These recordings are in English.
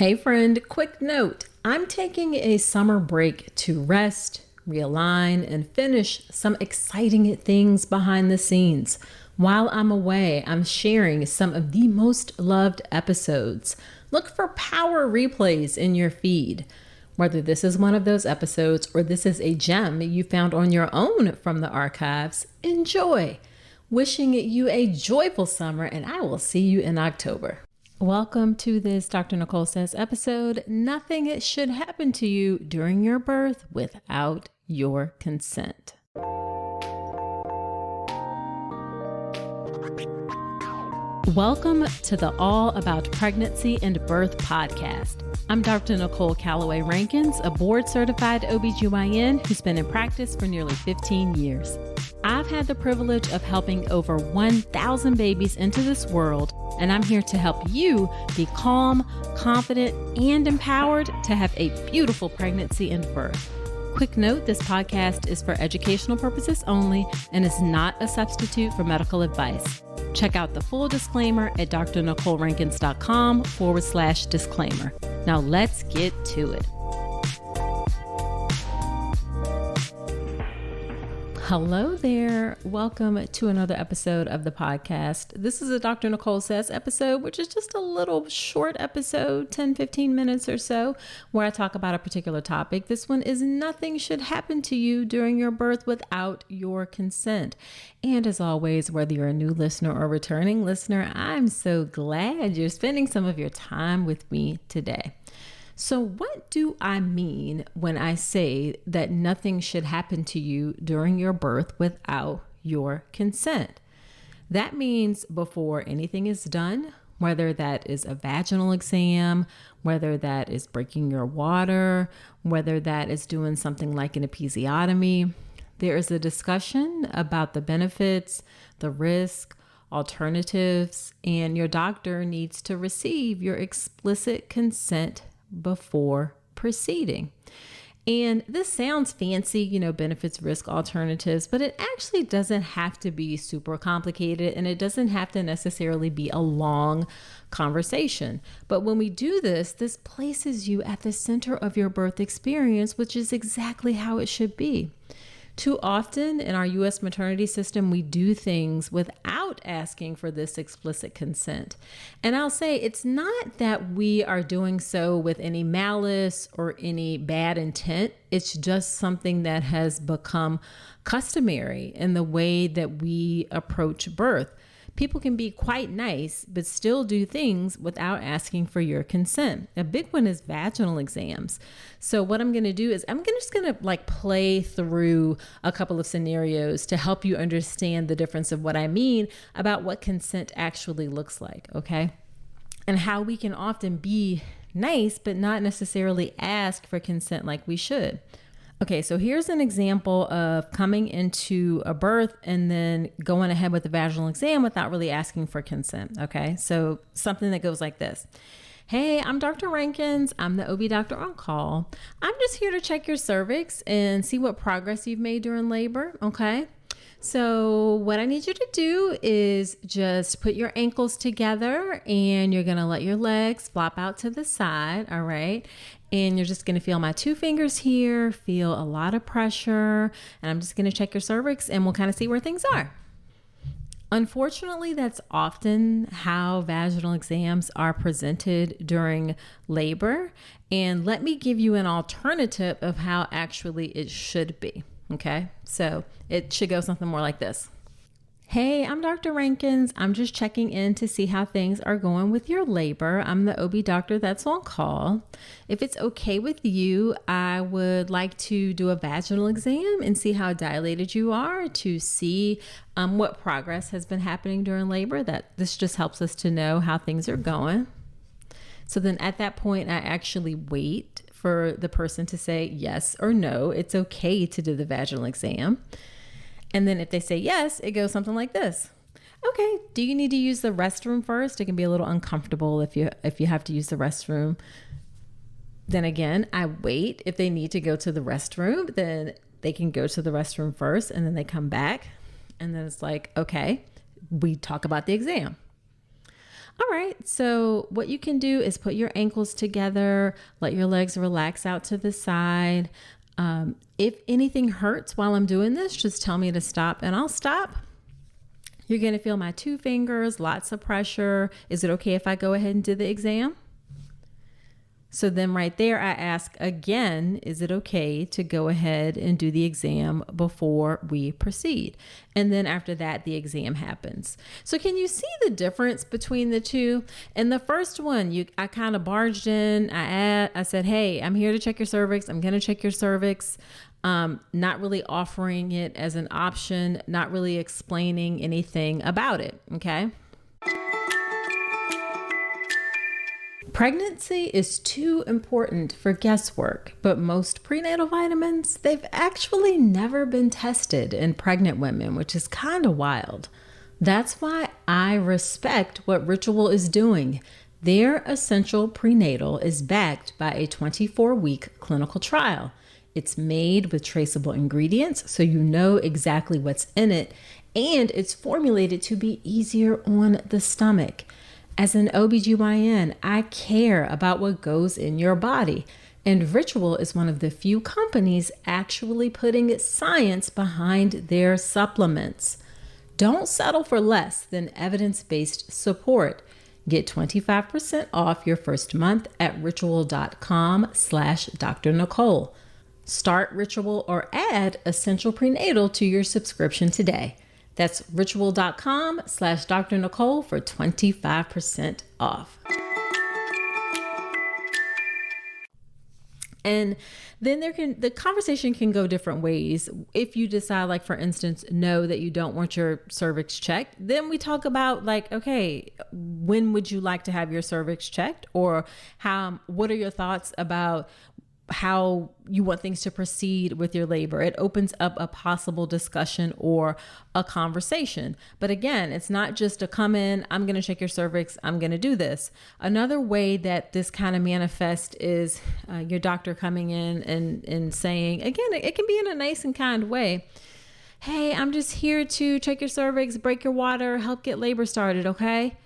Hey friend, quick note. I'm taking a summer break to rest, realign, and finish some exciting things behind the scenes. While I'm away, I'm sharing some of the most loved episodes. Look for power replays in your feed. Whether this is one of those episodes or this is a gem you found on your own from the archives, enjoy. Wishing you a joyful summer, and I will see you in October. Welcome to this Dr. Nicole Says episode. Nothing should happen to you during your birth without your consent. Welcome to the All About Pregnancy and Birth podcast. I'm Dr. Nicole Calloway Rankins, a board-certified OBGYN who's been in practice for nearly 15 years. I've had the privilege of helping over 1,000 babies into this world, and I'm here to help you be calm, confident, and empowered to have a beautiful pregnancy and birth. Quick note, this podcast is for educational purposes only and is not a substitute for medical advice. Check out the full disclaimer at drnicolerankins.com/disclaimer. Now let's get to it. Hello there. Welcome to another episode of the podcast. This is a Dr. Nicole Says episode, which is just a little short episode, 10-15 minutes or so, where I talk about a particular topic. This one is nothing should happen to you during your birth without your consent. And as always, whether you're a new listener or returning listener, I'm so glad you're spending some of your time with me today. So what do I mean when I say that nothing should happen to you during your birth without your consent? That means before anything is done, whether that is a vaginal exam, whether that is breaking your water, whether that is doing something like an episiotomy, there is a discussion about the benefits, the risk, alternatives, and your doctor needs to receive your explicit consent before proceeding. And this sounds fancy, benefits, risk, alternatives, but it actually doesn't have to be super complicated, and it doesn't have to necessarily be a long conversation. But when we do this, this places you at the center of your birth experience, which is exactly how it should be. Too often in our U.S. maternity system, we do things without asking for this explicit consent. And I'll say it's not that we are doing so with any malice or any bad intent. It's just something that has become customary in the way that we approach birth. People can be quite nice, but still do things without asking for your consent. A big one is vaginal exams. So what I'm going to do is I'm just going to play through a couple of scenarios to help you understand the difference of what I mean about what consent actually looks like, okay? And how we can often be nice, but not necessarily ask for consent like we should. Okay, so here's an example of coming into a birth and then going ahead with the vaginal exam without really asking for consent, okay? So something that goes like this. Hey, I'm Dr. Rankins. I'm the OB doctor on call. I'm just here to check your cervix and see what progress you've made during labor, okay? So what I need you to do is just put your ankles together and you're going to let your legs flop out to the side, all right? And you're just going to feel my 2 fingers here, feel a lot of pressure, and I'm just going to check your cervix and we'll kind of see where things are. Unfortunately, that's often how vaginal exams are presented during labor. And let me give you an alternative of how actually it should be. Okay, so it should go something more like this. Hey, I'm Dr. Rankins. I'm just checking in to see how things are going with your labor. I'm the OB doctor that's on call. If it's okay with you, I would like to do a vaginal exam and see how dilated you are to see what progress has been happening during labor. This just helps us to know how things are going. So then at that point, I actually wait for the person to say yes or no. It's okay to do the vaginal exam. And then if they say yes, it goes something like this. Okay, do you need to use the restroom first? It can be a little uncomfortable if you have to use the restroom. Then again, I wait. If they need to go to the restroom, then they can go to the restroom first and then they come back. And then it's like, okay, we talk about the exam. All right. So what you can do is put your ankles together, let your legs relax out to the side. If anything hurts while I'm doing this, just tell me to stop and I'll stop. You're going to feel my 2 fingers, lots of pressure. Is it okay if I go ahead and do the exam? So then right there, I ask again, is it okay to go ahead and do the exam before we proceed? And then after that, the exam happens. So can you see the difference between the two? And the first one, I kind of barged in. I said, hey, I'm here to check your cervix. I'm going to check your cervix. Not really offering it as an option, not really explaining anything about it. Okay. Pregnancy is too important for guesswork, but most prenatal vitamins, they've actually never been tested in pregnant women, which is kind of wild. That's why I respect what Ritual is doing. Their Essential Prenatal is backed by a 24-week clinical trial. It's made with traceable ingredients, so you know exactly what's in it, and it's formulated to be easier on the stomach. As an OBGYN, I care about what goes in your body, and Ritual is one of the few companies actually putting science behind their supplements. Don't settle for less than evidence-based support. Get 25% off your first month at ritual.com/Dr. Nicole. Start Ritual or add Essential Prenatal to your subscription today. That's ritual.com/Dr. Nicole for 25% off. And then the conversation can go different ways. If you decide, like, for instance, no, that you don't want your cervix checked, then we talk about, like, okay, when would you like to have your cervix checked? Or what are your thoughts about how you want things to proceed with your labor? It opens up a possible discussion or a conversation. But again, it's not just a come in, I'm going to check your cervix, I'm going to do this. Another way that this kind of manifests is your doctor coming in and saying, again, it can be in a nice and kind way. Hey, I'm just here to check your cervix, break your water, help get labor started, okay?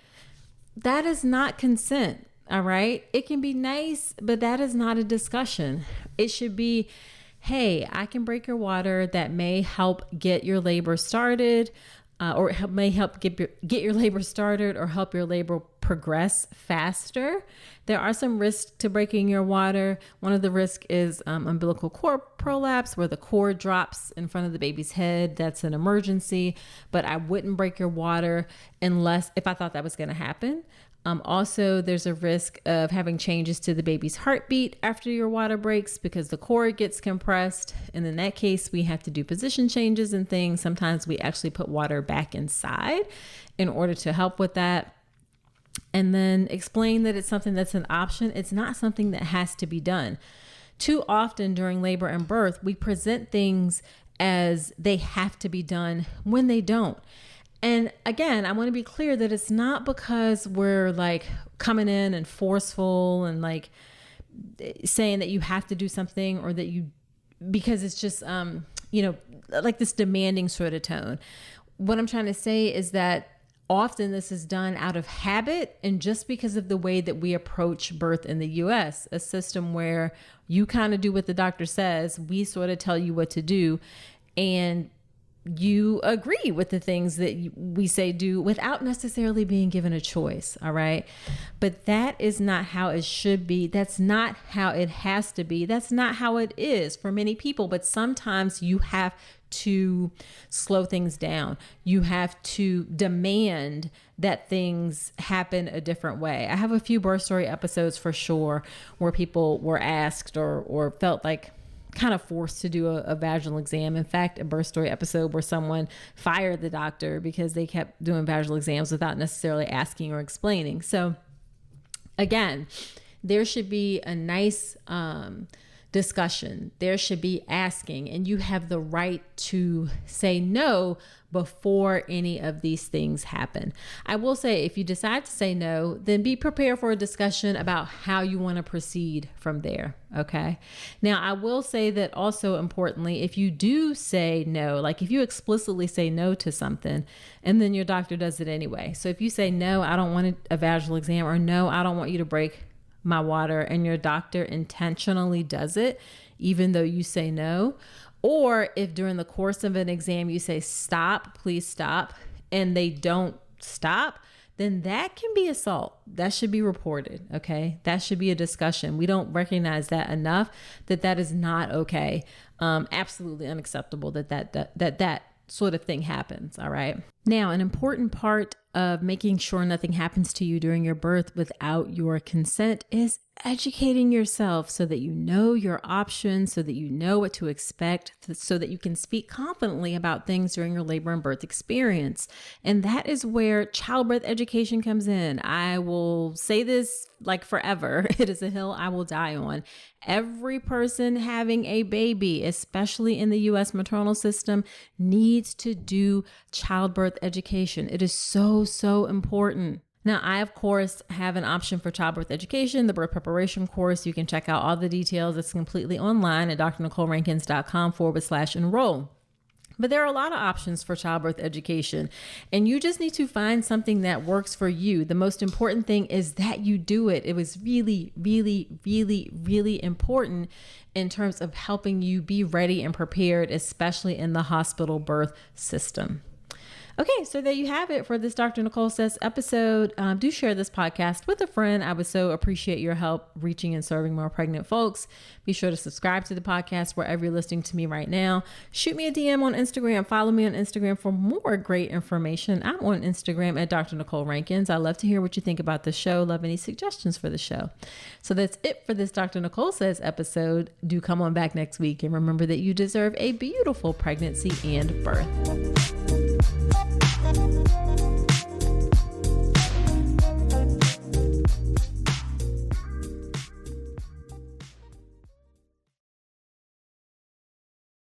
That is not consent. All right. It can be nice, but that is not a discussion. It should be, hey, I can break your water. That may help get your labor started, or may help get your labor started or help your labor progress faster. There are some risks to breaking your water. One of the risks is umbilical cord prolapse, where the cord drops in front of the baby's head. That's an emergency, but I wouldn't break your water if I thought that was going to happen. Also, there's a risk of having changes to the baby's heartbeat after your water breaks because the cord gets compressed. And in that case, we have to do position changes and things. Sometimes we actually put water back inside in order to help with that. And then explain that it's something that's an option. It's not something that has to be done. Too often during labor and birth, we present things as they have to be done when they don't. And again, I want to be clear that it's not because we're like coming in and forceful and like saying that you have to do something or that because it's just, like this demanding sort of tone. What I'm trying to say is that often this is done out of habit and just because of the way that we approach birth in the U.S., a system where you kind of do what the doctor says, we sort of tell you what to do, and you agree with the things that we say do without necessarily being given a choice. All right. But that is not how it should be. That's not how it has to be. That's not how it is for many people. But sometimes you have to slow things down. You have to demand that things happen a different way. I have a few birth story episodes for sure where people were asked or felt like kind of forced to do a vaginal exam. In fact, a birth story episode where someone fired the doctor because they kept doing vaginal exams without necessarily asking or explaining. So again, there should be a nice discussion. There should be asking, and you have the right to say no before any of these things happen. I will say, if you decide to say no, then be prepared for a discussion about how you want to proceed from there. Okay. Now, I will say that also importantly, if you do say no, like if you explicitly say no to something and then your doctor does it anyway. So if you say, no, I don't want a vaginal exam, or no, I don't want you to break my water, and your doctor intentionally does it, even though you say no, or if during the course of an exam you say, stop, please stop, and they don't stop, then that can be assault. That should be reported. Okay. That should be a discussion. We don't recognize that enough, that is not okay. Absolutely unacceptable that sort of thing happens. All right. Now, an important part of making sure nothing happens to you during your birth without your consent is educating yourself so that you know your options, so that you know what to expect, so that you can speak confidently about things during your labor and birth experience. And that is where childbirth education comes in. I will say this like forever. It is a hill I will die on. Every person having a baby, especially in the U.S. maternal system, needs to do childbirth education. It is so important. Now, I, of course, have an option for childbirth education, the birth preparation course. You can check out all the details. It's completely online at drnicolerankins.com/enroll. But there are a lot of options for childbirth education, and you just need to find something that works for you. The most important thing is that you do it. It was really important in terms of helping you be ready and prepared, especially in the hospital birth system. Okay, so there you have it for this Dr. Nicole Says episode. Do share this podcast with a friend. I would so appreciate your help reaching and serving more pregnant folks. Be sure to subscribe to the podcast wherever you're listening to me right now. Shoot me a DM on Instagram. Follow me on Instagram for more great information. I'm on Instagram at Dr. Nicole Rankins. I love to hear what you think about the show. Love any suggestions for the show. So that's it for this Dr. Nicole Says episode. Do come on back next week, and remember that you deserve a beautiful pregnancy and birth.